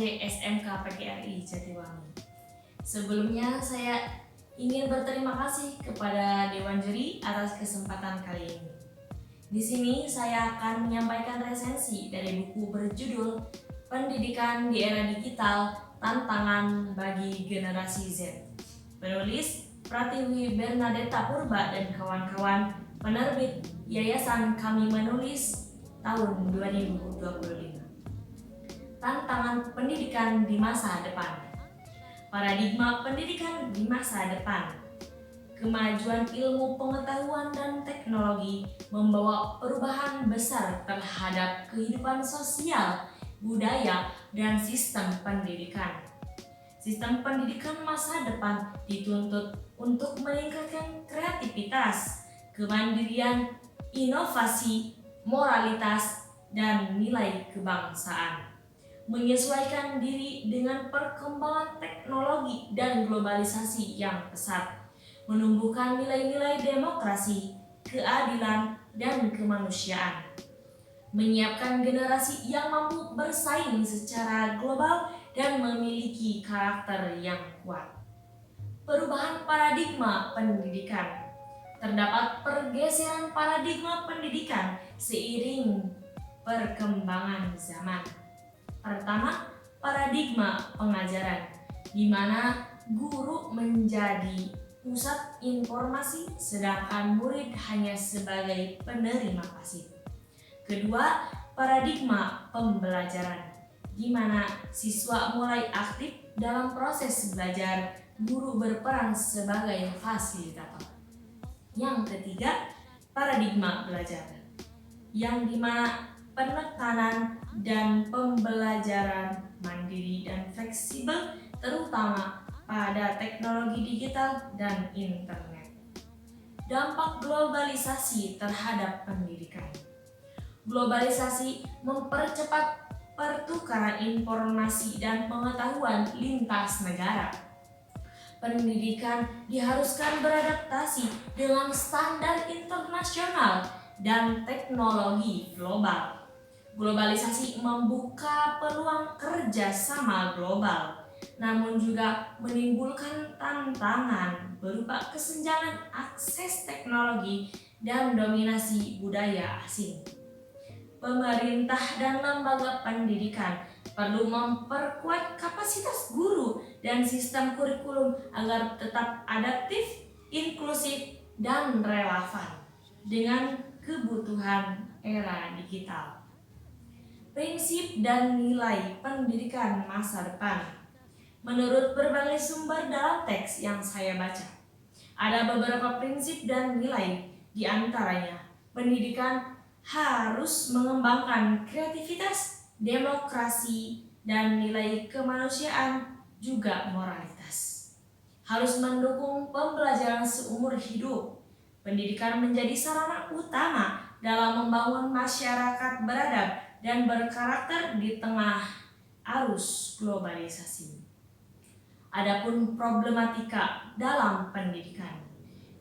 SD SMK PGRI Jatiwangi. Sebelumnya saya ingin berterima kasih kepada Dewan Juri atas kesempatan kali ini. Di sini saya akan menyampaikan resensi dari buku berjudul Pendidikan di Era Digital, Tantangan bagi Generasi Z. Penulis Pratiwi Bernadetta Purba dan kawan-kawan, penerbit Yayasan Kami Menulis tahun 2025. Tantangan pendidikan di masa depan. Paradigma pendidikan di masa depan. Kemajuan ilmu pengetahuan dan teknologi membawa perubahan besar terhadap kehidupan sosial, budaya, dan sistem pendidikan. Sistem pendidikan masa depan dituntut untuk meningkatkan kreativitas, kemandirian, inovasi, moralitas, dan nilai kebangsaan. Menyesuaikan diri dengan perkembangan teknologi dan globalisasi yang pesat, menumbuhkan nilai-nilai demokrasi, keadilan, dan kemanusiaan, menyiapkan generasi yang mampu bersaing secara global dan memiliki karakter yang kuat. Perubahan paradigma pendidikan. Terdapat pergeseran paradigma pendidikan seiring perkembangan zaman. Pertama, paradigma pengajaran, di mana guru menjadi pusat informasi sedangkan murid hanya sebagai penerima pasif. Kedua, paradigma pembelajaran, di mana siswa mulai aktif dalam proses belajar, guru berperan sebagai fasilitator. Yang ketiga, paradigma belajar, yang di mana penekanan dan pembelajaran mandiri dan fleksibel terutama pada teknologi digital dan internet. Dampak globalisasi terhadap pendidikan. Globalisasi mempercepat pertukaran informasi dan pengetahuan lintas negara. Pendidikan diharuskan beradaptasi dengan standar internasional dan teknologi global. Globalisasi membuka peluang kerjasama global, namun juga menimbulkan tantangan berupa kesenjangan akses teknologi dan dominasi budaya asing. Pemerintah dan lembaga pendidikan perlu memperkuat kapasitas guru dan sistem kurikulum agar tetap adaptif, inklusif, dan relevan dengan kebutuhan era digital. Prinsip dan nilai pendidikan masa depan. Menurut berbagai sumber dalam teks yang saya baca, ada beberapa prinsip dan nilai, di antaranya pendidikan harus mengembangkan kreativitas, demokrasi, dan nilai kemanusiaan, juga moralitas. Harus mendukung pembelajaran seumur hidup. Pendidikan menjadi sarana utama dalam membangun masyarakat beradab dan berkarakter di tengah arus globalisasi. Adapun problematika dalam pendidikan.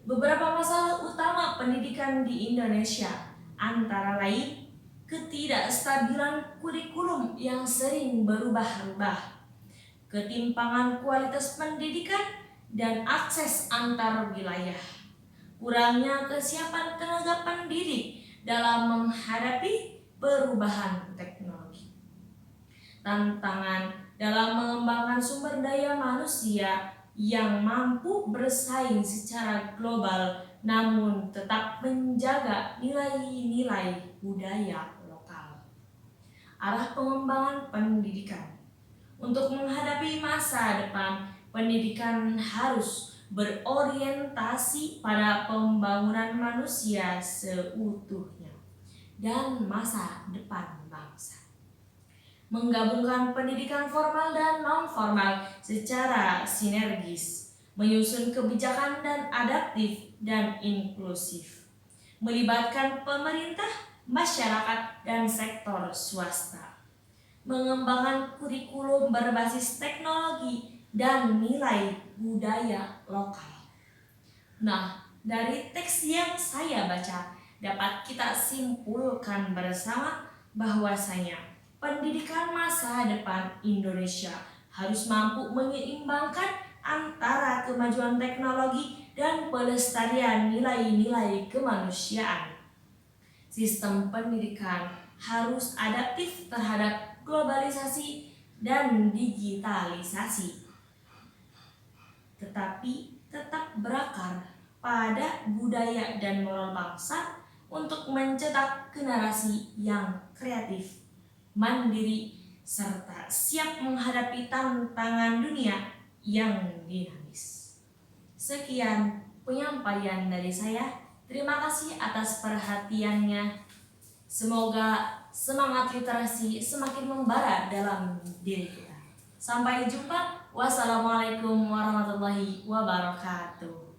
Beberapa masalah utama pendidikan di Indonesia antara lain ketidakstabilan kurikulum yang sering berubah-ubah, ketimpangan kualitas pendidikan dan akses antar wilayah, kurangnya kesiapan tenaga pendidik dalam menghadapi perubahan teknologi, tantangan dalam mengembangkan sumber daya manusia yang mampu bersaing secara global namun tetap menjaga nilai-nilai budaya lokal. Arah pengembangan pendidikan. Untuk menghadapi masa depan, pendidikan harus berorientasi pada pembangunan manusia seutuhnya dan masa depan bangsa. Menggabungkan pendidikan formal dan non-formal secara sinergis, menyusun kebijakan dan adaptif dan inklusif, melibatkan pemerintah, masyarakat, dan sektor swasta, mengembangkan kurikulum berbasis teknologi dan nilai budaya lokal. Nah, dari teks yang saya baca, dapat kita simpulkan bersama bahwasanya Pendidikan masa depan Indonesia harus mampu menyeimbangkan antara kemajuan teknologi dan pelestarian nilai-nilai kemanusiaan. Sistem pendidikan harus adaptif terhadap globalisasi dan digitalisasi, tetapi tetap berakar pada budaya dan moral bangsa untuk mencetak generasi yang kreatif, mandiri, serta siap menghadapi tantangan dunia yang dinamis. Sekian penyampaian dari saya. Terima kasih atas perhatiannya. Semoga semangat literasi semakin membara dalam diri kita. Sampai jumpa. Wassalamualaikum warahmatullahi wabarakatuh.